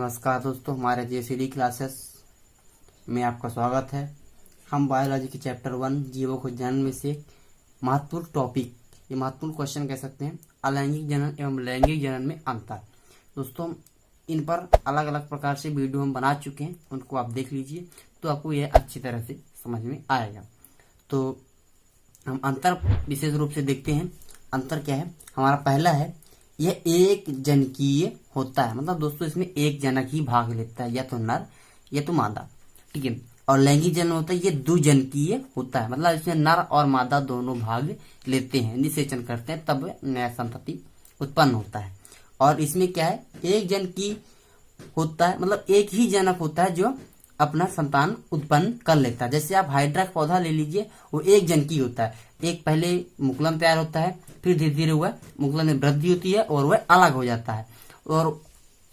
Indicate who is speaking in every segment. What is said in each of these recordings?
Speaker 1: नमस्कार दोस्तों, हमारे जेसीडी क्लासेस में आपका स्वागत है। हम बायोलॉजी के चैप्टर 1 जीवों को जनन में से महत्वपूर्ण टॉपिक, ये महत्वपूर्ण क्वेश्चन कह सकते हैं, अलैंगिक जनन एवं लैंगिक जनन में अंतर। दोस्तों इन पर अलग अलग प्रकार से वीडियो हम बना चुके हैं, उनको आप देख लीजिए तो आपको यह अच्छी तरह से समझ में आएगा। तो हम अंतर विशेष रूप से देखते हैं। अंतर क्या है? हमारा पहला है, यह एक जनकीय होता है। मतलब दोस्तों इसमें एक जनक ही भाग लेता है, या तो नर या तो मादा, ठीक है। और लैंगिक जनन होता है, ये द्विजनकीय होता है। मतलब इसमें नर और मादा दोनों भाग लेते हैं, निषेचन करते हैं, तब नया संतति उत्पन्न होता है। और इसमें क्या है, एक जन की होता है, मतलब एक ही जनक होता है जो अपना संतान उत्पन्न कर लेता है। जैसे आप हाइड्रा का पौधा ले लीजिए, वो एक जन की होता है। एक पहले मुकुलम तैयार होता है, फिर धीरे धीरे वह मुकुलम में वृद्धि होती है और वह अलग हो जाता है, और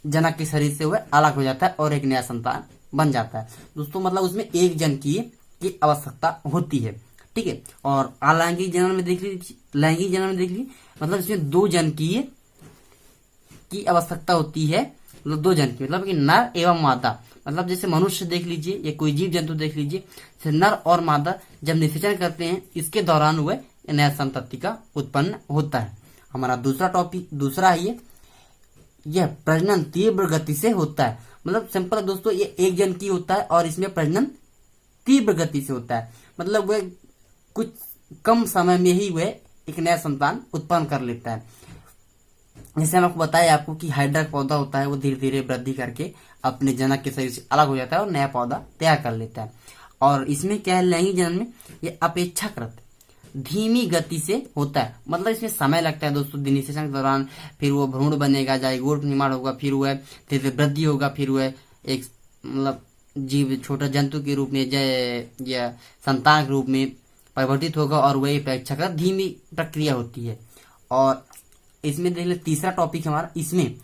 Speaker 1: जनक के शरीर से वह अलग हो जाता है और एक नया संतान बन जाता है। दोस्तों मतलब उसमें एक जन की आवश्यकता होती है, ठीक है। और अलैंगिक जनन में देख लीजिए, लैंगिक जनन में देख लीजिए, मतलब इसमें दो जन की आवश्यकता होती है। मतलब दो जन की, मतलब कि नर एवं मादा। मतलब जैसे मनुष्य देख लीजिए या कोई जीव जंतु देख लीजिए, नर और मादा जब निषेचन करते हैं, इसके दौरान वह नया संतति का उत्पन्न होता है। हमारा दूसरा टॉपिक, दूसरा है यह प्रजनन तीव्र गति से होता है। मतलब सिंपल दोस्तों, ये एक जन की होता है और इसमें प्रजनन तीव्र गति से होता है। मतलब वह कुछ कम समय में ही वह एक नया संतान उत्पन्न कर लेता है। जैसे हम आपको बताया आपको कि हाइड्रा का पौधा होता है, वो धीरे धीरे वृद्धि करके अपने जनक के शरीर से अलग हो जाता है और नया पौधा तैयार कर लेता है। और इसमें क्या है, लैंगिक जनन में ये अपेक्षाकृत धीमी गति से होता है। मतलब इसमें समय लगता है दोस्तों, निषेचन के दौरान फिर वो भ्रूण बनेगा, जाइगोट निर्माण होगा, फिर वह धीरे धीरे वृद्धि होगा, फिर वह एक मतलब जीव छोटा जंतु के रूप में या संतान के रूप में परिवर्तित होगा, और वह अपेक्षाकृत धीमी प्रक्रिया होती है। और इसमें देख ले तीसरा टॉपिक हमारा, इसमें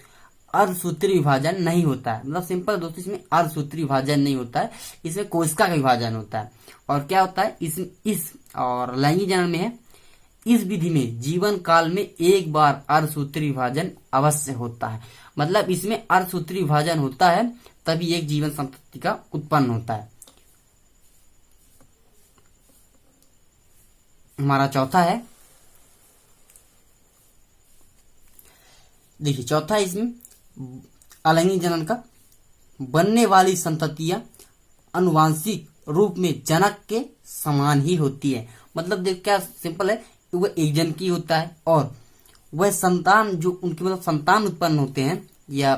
Speaker 1: अर्धसूत्री विभाजन नहीं होता है। मतलब सिंपल दोस्तों, इसमें अर्धसूत्री विभाजन नहीं होता है, इसमें कोशिका का विभाजन होता है। और क्या होता है इस और लैंगिक जनन में है, इस विधि में जीवन काल में एक बार अर्धसूत्री विभाजन अवश्य होता है। मतलब इसमें अर्धसूत्री विभाजन होता है तभी एक जीवन संतति का उत्पन्न होता है। हमारा चौथा है, देखिए चौथा इसमें अलैंगिक जनन का, बनने वाली संततियां अनुवांशिक रूप में जनक के समान ही होती है। मतलब देख क्या सिंपल है, वह एक जन की होता है और वह संतान जो उनके मतलब संतान उत्पन्न होते हैं, या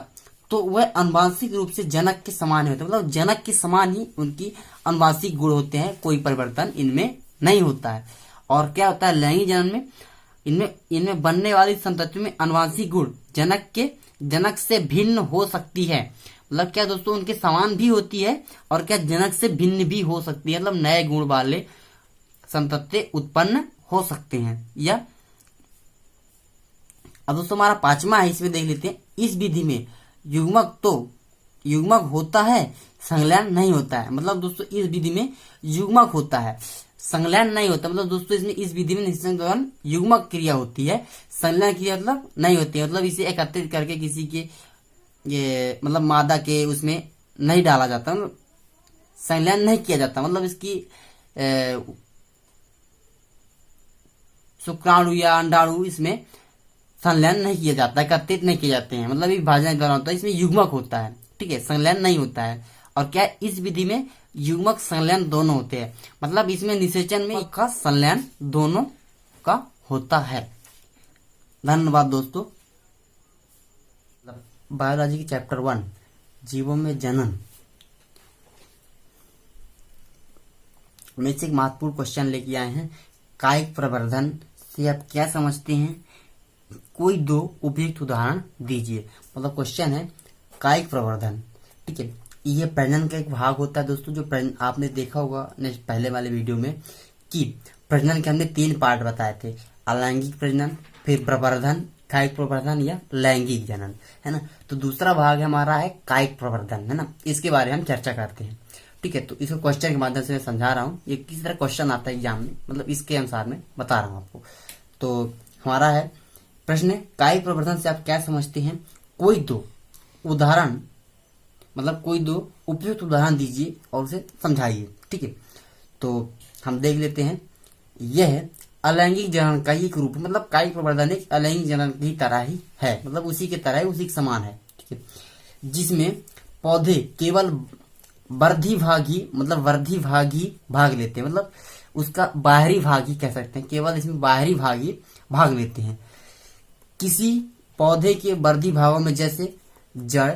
Speaker 1: तो वह अनुवांशिक रूप से जनक के समान ही होते हैं। मतलब जनक के समान ही उनकी अनुवांशिक गुण होते हैं, कोई परिवर्तन इनमें नहीं होता है। और क्या होता है लैंगिक जनन में, इनमें बनने वाली संततियों में अनुवांशिक गुण जनक से भिन्न हो सकती है। मतलब क्या दोस्तों, उनके समान भी होती है और क्या जनक से भिन्न भी हो सकती है। मतलब नए गुण वाले संतति उत्पन्न हो सकते हैं। या अब दोस्तों हमारा पांचवा है, इसमें देख लेते हैं, इस विधि में युग्मक होता है, संलयन नहीं होता है। मतलब दोस्तों इस विधि में युग्मक होता है, संलयन नहीं होता। मतलब दोस्तों इसमें इस विधि में निषेचन के दौरान युग्मक क्रिया होती है, संलयन क्रिया मतलब नहीं होती है। मतलब इसे एकत्रित करके किसी के ये मतलब मादा के उसमें नहीं डाला जाता, मतलब संलयन नहीं किया जाता। मतलब इसकी शुक्राणु या अंडाणु इसमें संलयन नहीं किया जाता, एकत्रित नहीं किए जाते हैं। मतलब विभाजन के दौरान होता है, इसमें युग्मक होता है, ठीक है, संलयन नहीं होता है। और क्या इस विधि में युग्मक संलयन दोनों होते हैं। मतलब इसमें निषेचन में का संलयन दोनों का होता है। धन्यवाद दोस्तों। बायोलॉजी की चैप्टर 1 जीवों में जनन में से एक महत्वपूर्ण क्वेश्चन लेके आए हैं। कायिक प्रवर्धन से आप क्या समझते हैं? कोई दो उपयुक्त उदाहरण दीजिए। मतलब क्वेश्चन है कायिक प्रवर्धन, ठीक है। ये प्रजनन का एक भाग होता है दोस्तों, जो आपने देखा होगा पहले वाले वीडियो में कि प्रजनन के हमने 3 पार्ट बताए थे, अलैंगिक प्रजनन, फिर प्रवर्धन, कायिक प्रवर्धन या लैंगिक जनन, है ना। तो दूसरा भाग हमारा है कायिक प्रवर्धन, है ना। इसके बारे में हम चर्चा करते हैं, ठीक है। तो इसको क्वेश्चन के माध्यम से मैं समझा रहा हूँ, ये किस तरह क्वेश्चन आता है एग्जाम में, मतलब इसके अनुसार मैं बता रहा हूँ आपको। तो हमारा है प्रश्न, कायिक प्रवर्धन से आप क्या समझते हैं? कोई दो उदाहरण मतलब कोई दो उपयुक्त उदाहरण दीजिए और उसे समझाइए। ठीक है, तो हम देख लेते हैं। यह अलैंगिक जनन का ही एक रूप है, मतलब कायिक प्रवर्धन एक अलैंगिक जनन की तरह ही है, मतलब उसी के तरह, उसी के समान है। ठीक है, जिसमें पौधे केवल वर्धी भाग ही भाग लेते हैं, मतलब उसका बाहरी भाग ही कह सकते हैं, केवल इसमें बाहरी भाग ही भाग लेते हैं। किसी पौधे के वर्धी भागों में जैसे जड़,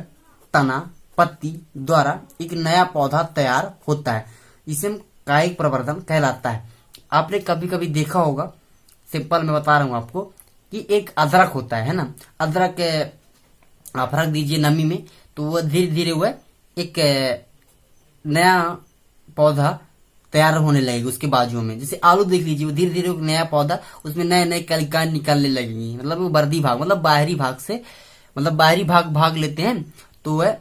Speaker 1: तना, पत्ती द्वारा एक नया पौधा तैयार होता है, इसे हम कायिक प्रवर्धन कहलाता है। आपने कभी कभी देखा होगा, सिंपल मैं बता रहा हूं आपको, कि एक अदरक होता है ना, अदरक आप रख दीजिए नमी में, तो वह धीरे धीरे वह एक नया पौधा तैयार होने लगेगी उसके बाजुओं में। जैसे आलू देख लीजिए, वो धीरे धीरे एक नया पौधा, उसमें नए नए कलिकाएं निकलने लगेंगी, मतलब वो वर्धी भाग, मतलब बाहरी भाग से, मतलब बाहरी भाग लेते हैं, तो वह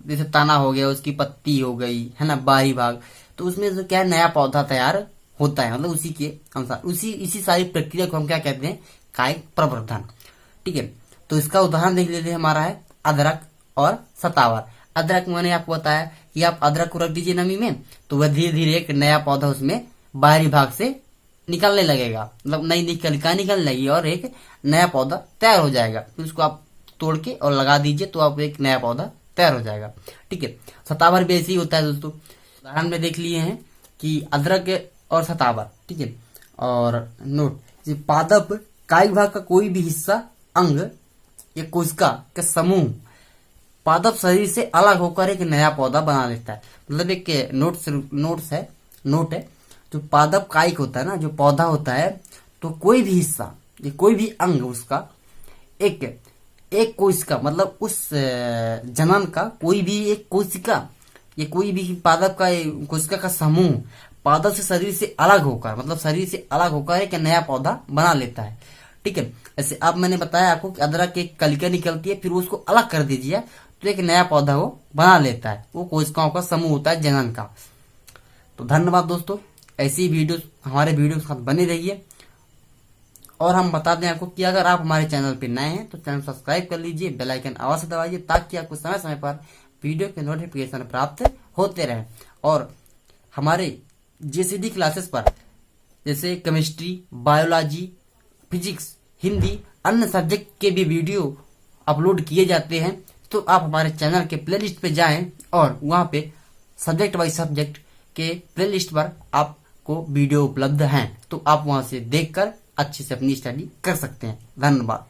Speaker 1: जैसे तना हो गया, उसकी पत्ती हो गई, है ना, बाहरी भाग, तो उसमें जो क्या है, नया पौधा तैयार होता है, मतलब उसी के अनुसार, इसी सारी प्रक्रिया को हम क्या कहते हैं, कायिक प्रवर्धन। ठीक है, तो इसका उदाहरण देख लेते हैं, हमारा है अदरक और सतावर। अदरक मैंने आपको बताया कि आप अदरक को रख दीजिए नमी में, तो वह धीरे धीरे एक नया पौधा उसमें बाहरी भाग से निकलने लगेगा, मतलब नई नई कलिकाएं निकलने लगेगी और एक नया पौधा तैयार हो जाएगा। फिर उसको आप तोड़ के और लगा दीजिए, तो आप एक नया पौधा तैयार हो जाएगा। ठीक है, सतावर भी ऐसे ही होता है दोस्तों। उदाहरण में देख लिए हैं कि अदरक और सतावर। ठीक है, और नोट, पादप कायिक भाग का कोई भी हिस्सा, अंग या कोशिका का समूह पादप शरीर से अलग होकर एक नया पौधा बना लेता है। मतलब एक नोट है, जो पादप कायिक होता है ना, जो पौधा होता है, तो कोई भी हिस्सा या कोई भी अंग उसका एक कोशिका, मतलब उस जनन का कोई भी एक कोशिका या कोई भी पादप का कोशिका का समूह पादप से शरीर से अलग होकर, मतलब शरीर से अलग होकर एक नया पौधा बना लेता है। ठीक है, ऐसे अब मैंने बताया आपको कि अदरक की कलिका निकलती है, फिर उसको अलग कर दीजिए तो एक नया पौधा वो बना लेता है, वो कोशिकाओं का समूह होता है जनन का। तो धन्यवाद दोस्तों, ऐसी वीडियो हमारे वीडियो के साथ बने रहिए। और हम बता दें आपको कि अगर आप हमारे चैनल पे नए हैं तो चैनल सब्सक्राइब कर लीजिए, बेल आइकन अवश्य दबाइए, ताकि आपको समय समय पर वीडियो के नोटिफिकेशन प्राप्त होते रहे। और हमारे जेसीडी क्लासेस पर जैसे केमिस्ट्री, बायोलॉजी, फिजिक्स, हिंदी, अन्य सब्जेक्ट के भी वीडियो अपलोड किए जाते हैं, तो आप हमारे चैनल के प्लेलिस्ट पे जाएं और वहां पे सब्जेक्ट बाय सब्जेक्ट के प्लेलिस्ट पर आपको वीडियो उपलब्ध हैं, तो आप वहां से देखकर अच्छे से अपनी स्टडी कर सकते हैं। धन्यवाद।